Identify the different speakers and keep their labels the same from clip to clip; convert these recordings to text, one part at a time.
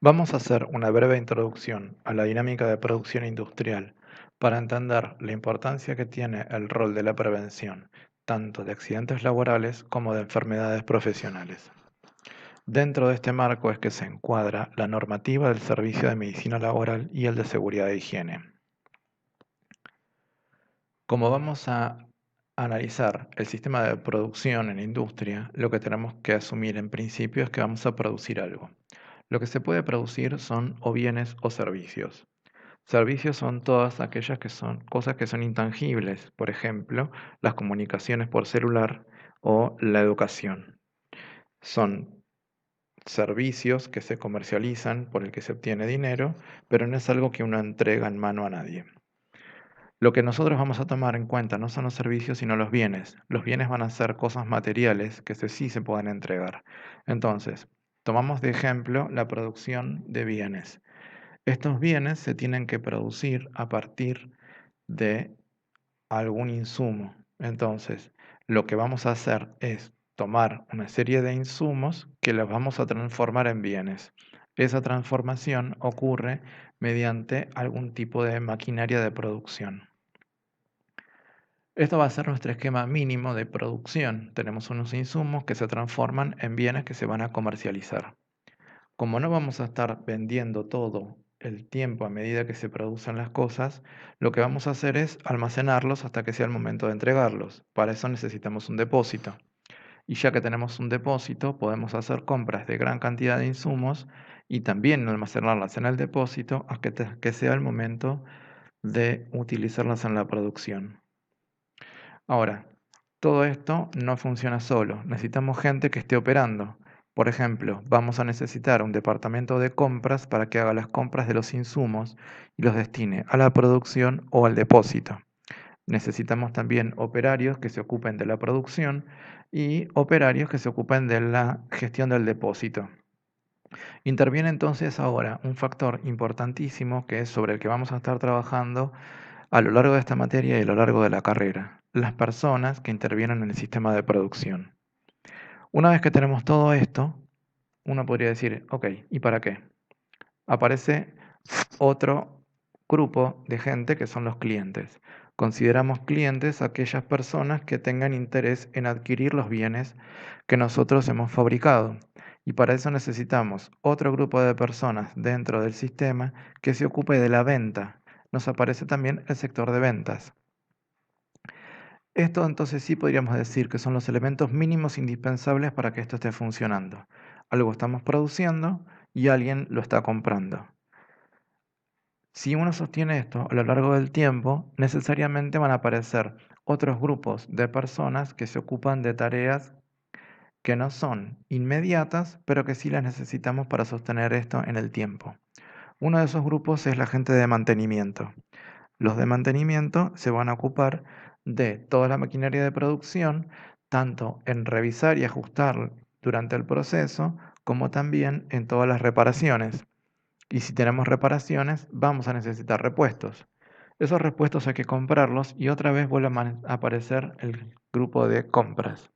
Speaker 1: Vamos a hacer una breve introducción a la dinámica de producción industrial para entender la importancia que tiene el rol de la prevención, tanto de accidentes laborales como de enfermedades profesionales. Dentro de este marco es que se encuadra la normativa del Servicio de Medicina Laboral y el de Seguridad e Higiene. Como vamos a analizar el sistema de producción en industria, lo que tenemos que asumir en principio es que vamos a producir algo. Lo que se puede producir son o bienes o servicios. Servicios son todas aquellas que son cosas que son intangibles, por ejemplo, las comunicaciones por celular o la educación. Son servicios que se comercializan por el que se obtiene dinero, pero no es algo que uno entrega en mano a nadie. Lo que nosotros vamos a tomar en cuenta no son los servicios, sino los bienes. Los bienes van a ser cosas materiales que sí se pueden entregar. Entonces, tomamos de ejemplo la producción de bienes. Estos bienes se tienen que producir a partir de algún insumo. Entonces, lo que vamos a hacer es tomar una serie de insumos que los vamos a transformar en bienes. Esa transformación ocurre mediante algún tipo de maquinaria de producción. Esto va a ser nuestro esquema mínimo de producción. Tenemos unos insumos que se transforman en bienes que se van a comercializar. Como no vamos a estar vendiendo todo el tiempo a medida que se producen las cosas, lo que vamos a hacer es almacenarlos hasta que sea el momento de entregarlos. Para eso necesitamos un depósito. Y ya que tenemos un depósito, podemos hacer compras de gran cantidad de insumos y también almacenarlas en el depósito hasta que sea el momento de utilizarlas en la producción. Ahora, todo esto no funciona solo, necesitamos gente que esté operando. Por ejemplo, vamos a necesitar un departamento de compras para que haga las compras de los insumos y los destine a la producción o al depósito. Necesitamos también operarios que se ocupen de la producción y operarios que se ocupen de la gestión del depósito. Interviene entonces ahora un factor importantísimo que es sobre el que vamos a estar trabajando a lo largo de esta materia y a lo largo de la carrera, las personas que intervienen en el sistema de producción. Una vez que tenemos todo esto, uno podría decir, ok, ¿y para qué? Aparece otro grupo de gente que son los clientes. Consideramos clientes aquellas personas que tengan interés en adquirir los bienes que nosotros hemos fabricado. Y para eso necesitamos otro grupo de personas dentro del sistema que se ocupe de la venta. Nos aparece también el sector de ventas. Esto entonces sí podríamos decir que son los elementos mínimos indispensables para que esto esté funcionando. Algo estamos produciendo y alguien lo está comprando. Si uno sostiene esto a lo largo del tiempo, necesariamente van a aparecer otros grupos de personas que se ocupan de tareas que no son inmediatas, pero que sí las necesitamos para sostener esto en el tiempo. Uno de esos grupos es la gente de mantenimiento. Los de mantenimiento se van a ocupar de toda la maquinaria de producción, tanto en revisar y ajustar durante el proceso, como también en todas las reparaciones. Y si tenemos reparaciones, vamos a necesitar repuestos. Esos repuestos hay que comprarlos y otra vez vuelve a aparecer el grupo de compras.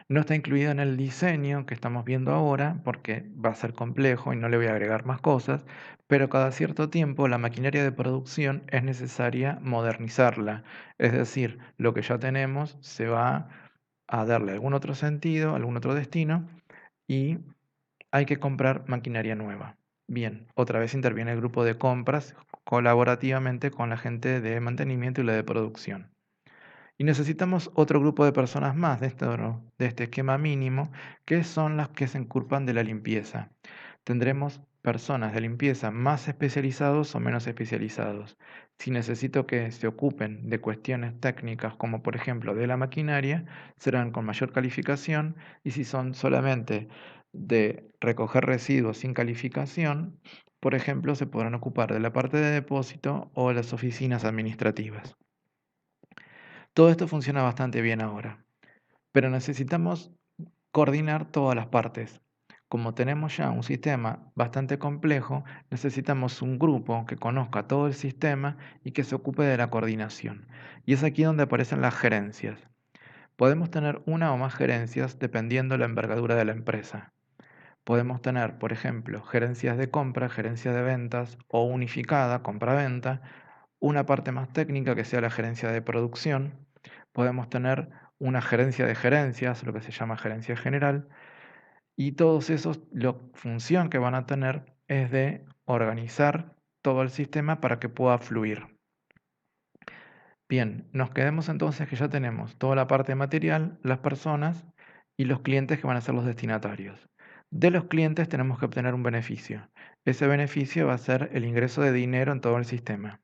Speaker 1: No está incluido en el diseño que estamos viendo ahora porque va a ser complejo y no le voy a agregar más cosas, pero cada cierto tiempo la maquinaria de producción es necesaria modernizarla. Es decir, lo que ya tenemos se va a darle algún otro sentido, algún otro destino y hay que comprar maquinaria nueva. Bien, otra vez interviene el grupo de compras colaborativamente con la gente de mantenimiento y la de producción. Y necesitamos otro grupo de personas más de este esquema mínimo, que son las que se ocupan de la limpieza. Tendremos personas de limpieza más especializados o menos especializados. Si necesito que se ocupen de cuestiones técnicas, como por ejemplo de la maquinaria, serán con mayor calificación, y si son solamente de recoger residuos sin calificación, por ejemplo, se podrán ocupar de la parte de depósito o las oficinas administrativas. Todo esto funciona bastante bien ahora, pero necesitamos coordinar todas las partes. Como tenemos ya un sistema bastante complejo, necesitamos un grupo que conozca todo el sistema y que se ocupe de la coordinación. Y es aquí donde aparecen las gerencias. Podemos tener una o más gerencias dependiendo de la envergadura de la empresa. Podemos tener, por ejemplo, gerencias de compra, gerencia de ventas o unificada, compra-venta, una parte más técnica que sea la gerencia de producción. Podemos tener una gerencia de gerencias, lo que se llama gerencia general, y todos esos, la función que van a tener es de organizar todo el sistema para que pueda fluir. Bien, nos quedemos entonces que ya tenemos toda la parte material, las personas y los clientes que van a ser los destinatarios. De los clientes tenemos que obtener un beneficio. Ese beneficio va a ser el ingreso de dinero en todo el sistema.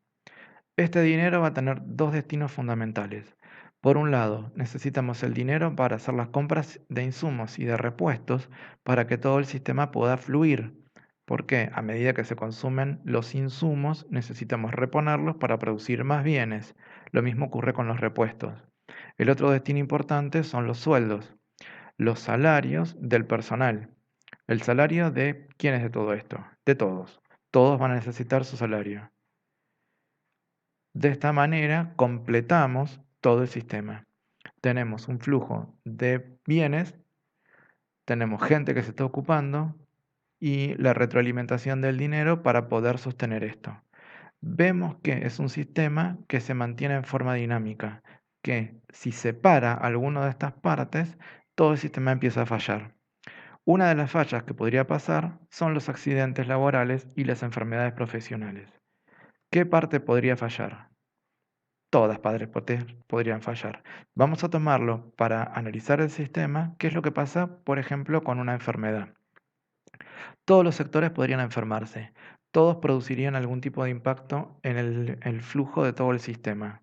Speaker 1: Este dinero va a tener dos destinos fundamentales. Por un lado, necesitamos el dinero para hacer las compras de insumos y de repuestos para que todo el sistema pueda fluir. Porque a medida que se consumen los insumos, necesitamos reponerlos para producir más bienes. Lo mismo ocurre con los repuestos. El otro destino importante son los sueldos, los salarios del personal. El salario de ¿quién es de todo esto? De todos. Todos van a necesitar su salario. De esta manera completamos todo el sistema. Tenemos un flujo de bienes, tenemos gente que se está ocupando y la retroalimentación del dinero para poder sostener esto. Vemos que es un sistema que se mantiene en forma dinámica, que si separa alguna de estas partes, todo el sistema empieza a fallar. Una de las fallas que podría pasar son los accidentes laborales y las enfermedades profesionales. ¿Qué parte podría fallar? Todas podrían fallar. Vamos a tomarlo para analizar el sistema, qué es lo que pasa, por ejemplo, con una enfermedad. Todos los sectores podrían enfermarse, todos producirían algún tipo de impacto en el flujo de todo el sistema.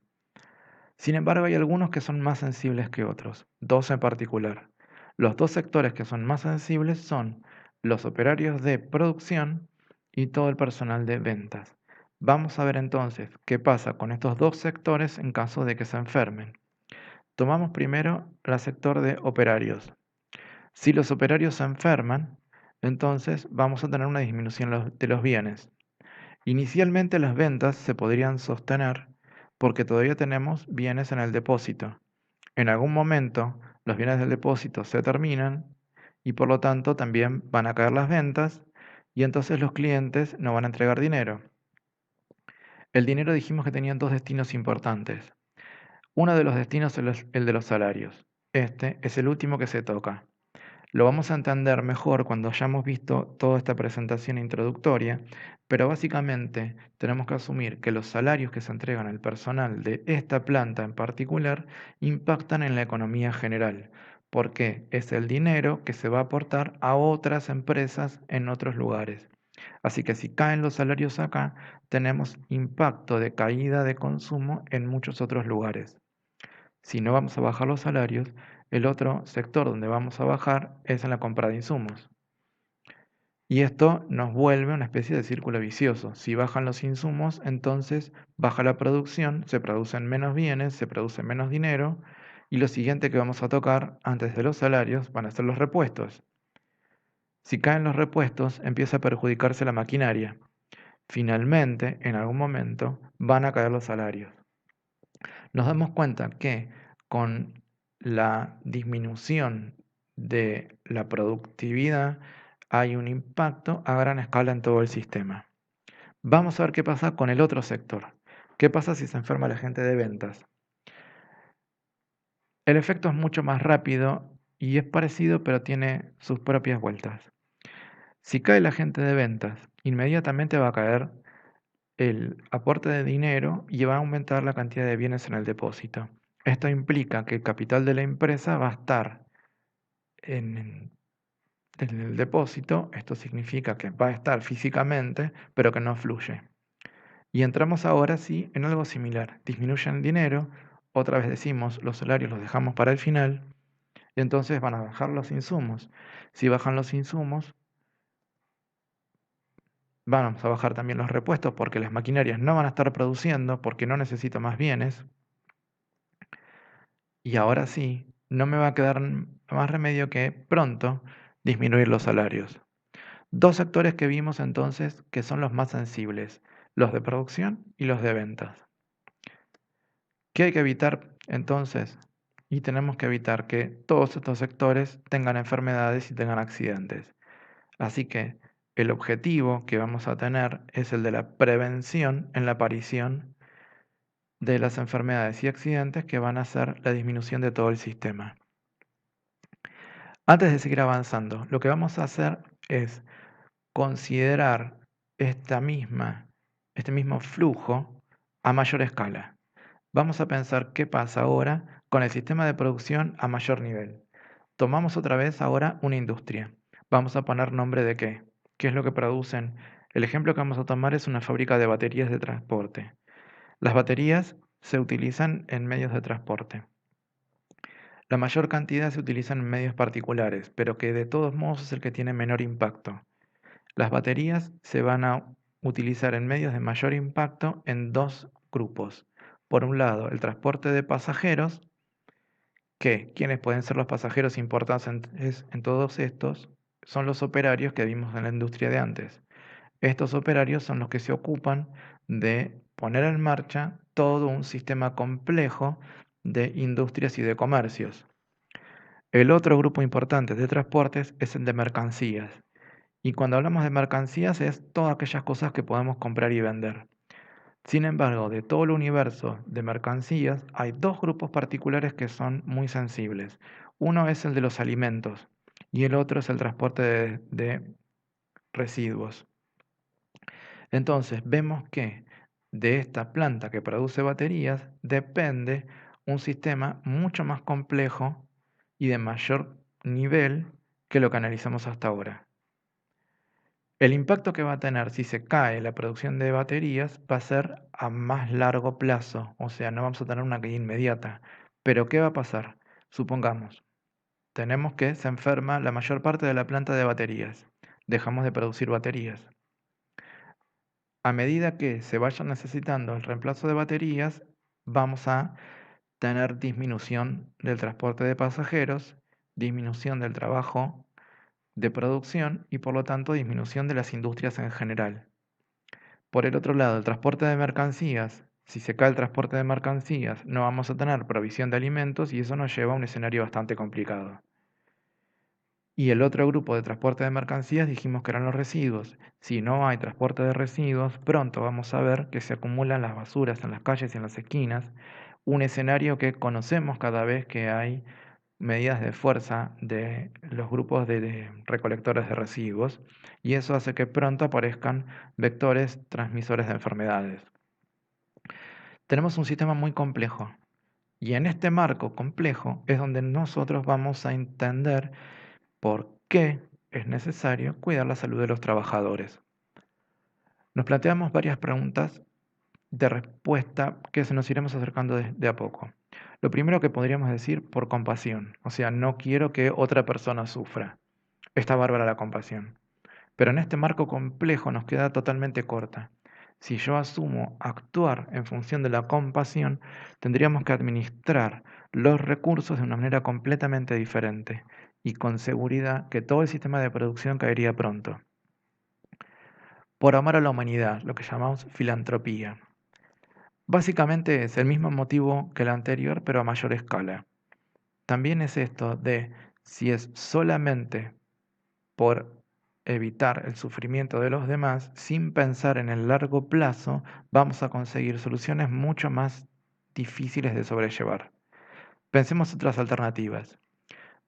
Speaker 1: Sin embargo, hay algunos que son más sensibles que otros, dos en particular. Los dos sectores que son más sensibles son los operarios de producción y todo el personal de ventas. Vamos a ver entonces qué pasa con estos dos sectores en caso de que se enfermen. Tomamos primero el sector de operarios. Si los operarios se enferman, entonces vamos a tener una disminución de los bienes. Inicialmente las ventas se podrían sostener porque todavía tenemos bienes en el depósito. En algún momento los bienes del depósito se terminan y por lo tanto también van a caer las ventas y entonces los clientes no van a entregar dinero. El dinero dijimos que tenían dos destinos importantes. Uno de los destinos es el de los salarios. Este es el último que se toca. Lo vamos a entender mejor cuando hayamos visto toda esta presentación introductoria, pero básicamente tenemos que asumir que los salarios que se entregan al personal de esta planta en particular impactan en la economía general, porque es el dinero que se va a aportar a otras empresas en otros lugares. Así que si caen los salarios acá, tenemos impacto de caída de consumo en muchos otros lugares. Si no vamos a bajar los salarios, el otro sector donde vamos a bajar es en la compra de insumos. Y esto nos vuelve una especie de círculo vicioso. Si bajan los insumos, entonces baja la producción, se producen menos bienes, se produce menos dinero, y lo siguiente que vamos a tocar antes de los salarios van a ser los repuestos. Si caen los repuestos, empieza a perjudicarse la maquinaria. Finalmente, en algún momento, van a caer los salarios. Nos damos cuenta que con la disminución de la productividad hay un impacto a gran escala en todo el sistema. Vamos a ver qué pasa con el otro sector. ¿Qué pasa si se enferma la gente de ventas? El efecto es mucho más rápido y es parecido, pero tiene sus propias vueltas. Si cae la gente de ventas, inmediatamente va a caer el aporte de dinero y va a aumentar la cantidad de bienes en el depósito. Esto implica que el capital de la empresa va a estar en el depósito, esto significa que va a estar físicamente, pero que no fluye. Y entramos ahora sí en algo similar. Disminuye el dinero, otra vez decimos, los salarios los dejamos para el final, y entonces van a bajar los insumos. Si bajan los insumos, vamos a bajar también los repuestos porque las maquinarias no van a estar produciendo porque no necesito más bienes. Y ahora sí, no me va a quedar más remedio que pronto disminuir los salarios. Dos sectores que vimos entonces que son los más sensibles, los de producción y los de ventas. ¿Qué hay que evitar entonces? Y tenemos que evitar que todos estos sectores tengan enfermedades y tengan accidentes. Así que el objetivo que vamos a tener es el de la prevención en la aparición de las enfermedades y accidentes que van a hacer la disminución de todo el sistema. Antes de seguir avanzando, lo que vamos a hacer es considerar este mismo flujo a mayor escala. Vamos a pensar qué pasa ahora con el sistema de producción a mayor nivel. Tomamos otra vez ahora una industria. Vamos a poner nombre de qué. ¿Qué es lo que producen? El ejemplo que vamos a tomar es una fábrica de baterías de transporte. Las baterías se utilizan en medios de transporte. La mayor cantidad se utilizan en medios particulares, pero que de todos modos es el que tiene menor impacto. Las baterías se van a utilizar en medios de mayor impacto en dos grupos. Por un lado, el transporte de pasajeros, que quienes pueden ser los pasajeros importantes en todos estos son los operarios que vimos en la industria de antes. Estos operarios son los que se ocupan de poner en marcha todo un sistema complejo de industrias y de comercios. El otro grupo importante de transportes es el de mercancías. Y cuando hablamos de mercancías es todas aquellas cosas que podemos comprar y vender. Sin embargo, de todo el universo de mercancías, hay dos grupos particulares que son muy sensibles. Uno es el de los alimentos y el otro es el transporte de residuos. Entonces, vemos que de esta planta que produce baterías depende un sistema mucho más complejo y de mayor nivel que lo que analizamos hasta ahora. El impacto que va a tener si se cae la producción de baterías va a ser a más largo plazo, o sea, no vamos a tener una caída inmediata. Pero ¿qué va a pasar? Supongamos, tenemos que se enferma la mayor parte de la planta de baterías, dejamos de producir baterías. A medida que se vaya necesitando el reemplazo de baterías, vamos a tener disminución del transporte de pasajeros, disminución del trabajo de producción y por lo tanto disminución de las industrias en general. Por el otro lado, el transporte de mercancías, si se cae el transporte de mercancías, no vamos a tener provisión de alimentos y eso nos lleva a un escenario bastante complicado. Y el otro grupo de transporte de mercancías dijimos que eran los residuos. Si no hay transporte de residuos, pronto vamos a ver que se acumulan las basuras en las calles y en las esquinas, un escenario que conocemos cada vez que hay medidas de fuerza de los grupos de recolectores de residuos, y eso hace que pronto aparezcan vectores transmisores de enfermedades. Tenemos un sistema muy complejo, y en este marco complejo es donde nosotros vamos a entender por qué es necesario cuidar la salud de los trabajadores. Nos planteamos varias preguntas de respuesta que se nos iremos acercando de a poco. Lo primero que podríamos decir, por compasión, o sea, no quiero que otra persona sufra. Está bárbara la compasión, pero en este marco complejo nos queda totalmente corta. Si yo asumo actuar en función de la compasión, tendríamos que administrar los recursos de una manera completamente diferente y con seguridad que todo el sistema de producción caería pronto. Por amor a la humanidad, lo que llamamos filantropía. Básicamente es el mismo motivo que el anterior, pero a mayor escala. También es esto de si es solamente por evitar el sufrimiento de los demás, sin pensar en el largo plazo, vamos a conseguir soluciones mucho más difíciles de sobrellevar. Pensemos otras alternativas.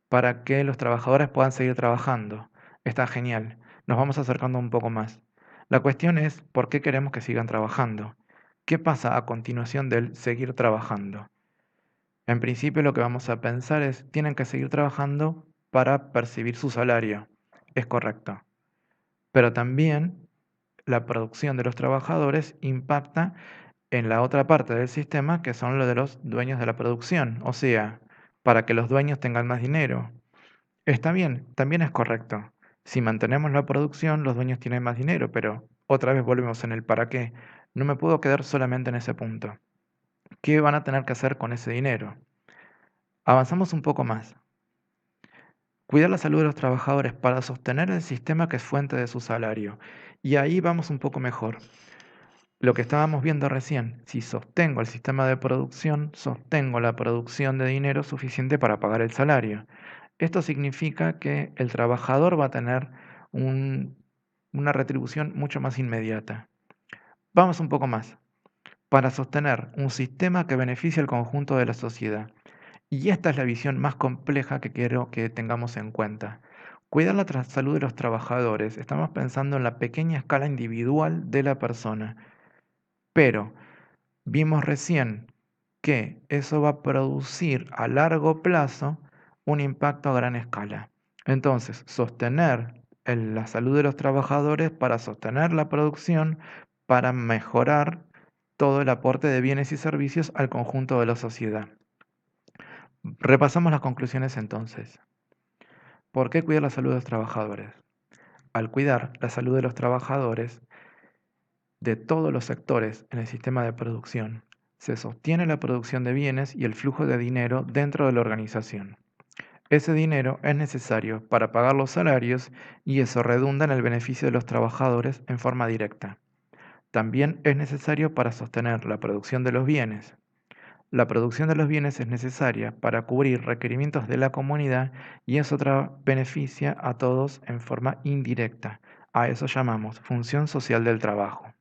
Speaker 1: Para que los trabajadores puedan seguir trabajando. Está genial. Nos vamos acercando un poco más. La cuestión es por qué queremos que sigan trabajando. ¿Qué pasa a continuación del seguir trabajando? En principio lo que vamos a pensar es, tienen que seguir trabajando para percibir su salario. Es correcto. Pero también la producción de los trabajadores impacta en la otra parte del sistema que son los de los dueños de la producción, o sea, para que los dueños tengan más dinero. Está bien, también es correcto. Si mantenemos la producción, los dueños tienen más dinero, pero otra vez volvemos en el para qué. No me puedo quedar solamente en ese punto. ¿Qué van a tener que hacer con ese dinero? Avanzamos un poco más. Cuidar la salud de los trabajadores para sostener el sistema que es fuente de su salario. Y ahí vamos un poco mejor. Lo que estábamos viendo recién, si sostengo el sistema de producción, sostengo la producción de dinero suficiente para pagar el salario. Esto significa que el trabajador va a tener un- una retribución mucho más inmediata. Vamos un poco más. Para sostener un sistema que beneficie al conjunto de la sociedad. Y esta es la visión más compleja que quiero que tengamos en cuenta. Cuidar la salud de los trabajadores. Estamos pensando en la pequeña escala individual de la persona. Pero vimos recién que eso va a producir a largo plazo un impacto a gran escala. Entonces, sostener la salud de los trabajadores para sostener la producción, para mejorar todo el aporte de bienes y servicios al conjunto de la sociedad. Repasamos las conclusiones entonces. ¿Por qué cuidar la salud de los trabajadores? Al cuidar la salud de los trabajadores de todos los sectores en el sistema de producción, se sostiene la producción de bienes y el flujo de dinero dentro de la organización. Ese dinero es necesario para pagar los salarios y eso redunda en el beneficio de los trabajadores en forma directa. También es necesario para sostener la producción de los bienes. La producción de los bienes es necesaria para cubrir requerimientos de la comunidad y eso beneficia a todos en forma indirecta. A eso llamamos función social del trabajo.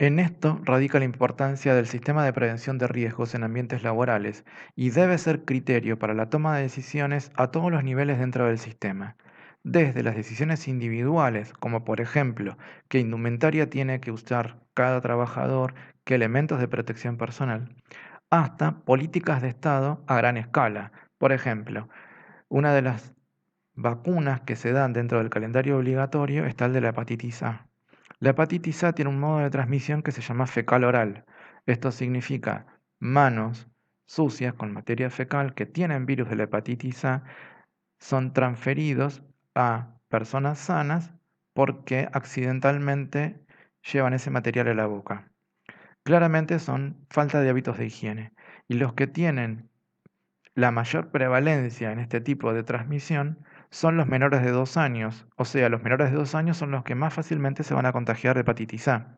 Speaker 1: En esto radica la importancia del sistema de prevención de riesgos en ambientes laborales y debe ser criterio para la toma de decisiones a todos los niveles dentro del sistema, desde las decisiones individuales, como por ejemplo qué indumentaria tiene que usar cada trabajador, qué elementos de protección personal, hasta políticas de Estado a gran escala. Por ejemplo, una de las vacunas que se dan dentro del calendario obligatorio está el de la hepatitis A. La hepatitis A tiene un modo de transmisión que se llama fecal oral. Esto significa manos sucias con materia fecal que tienen virus de la hepatitis A son transferidos a personas sanas porque accidentalmente llevan ese material a la boca. Claramente son falta de hábitos de higiene y los que tienen la mayor prevalencia en este tipo de transmisión son los menores de 2 años, o sea, los menores de 2 años son los que más fácilmente se van a contagiar de hepatitis A.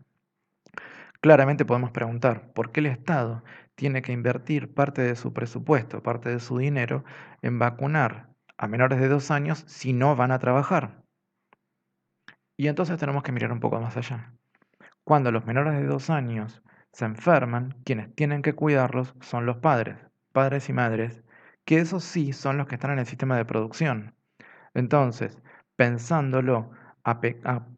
Speaker 1: Claramente podemos preguntar, ¿por qué el Estado tiene que invertir parte de su presupuesto, parte de su dinero, en vacunar a menores de 2 años si no van a trabajar? Y entonces tenemos que mirar un poco más allá. Cuando los menores de 2 años se enferman, quienes tienen que cuidarlos son los padres, padres y madres, que esos sí son los que están en el sistema de producción. Entonces, pensándolo a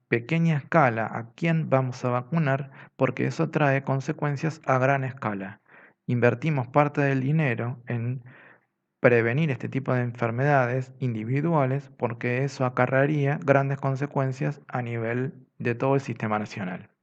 Speaker 1: pequeña escala, ¿a quién vamos a vacunar? Porque eso trae consecuencias a gran escala. Invertimos parte del dinero en prevenir este tipo de enfermedades individuales porque eso acarrearía grandes consecuencias a nivel de todo el sistema nacional.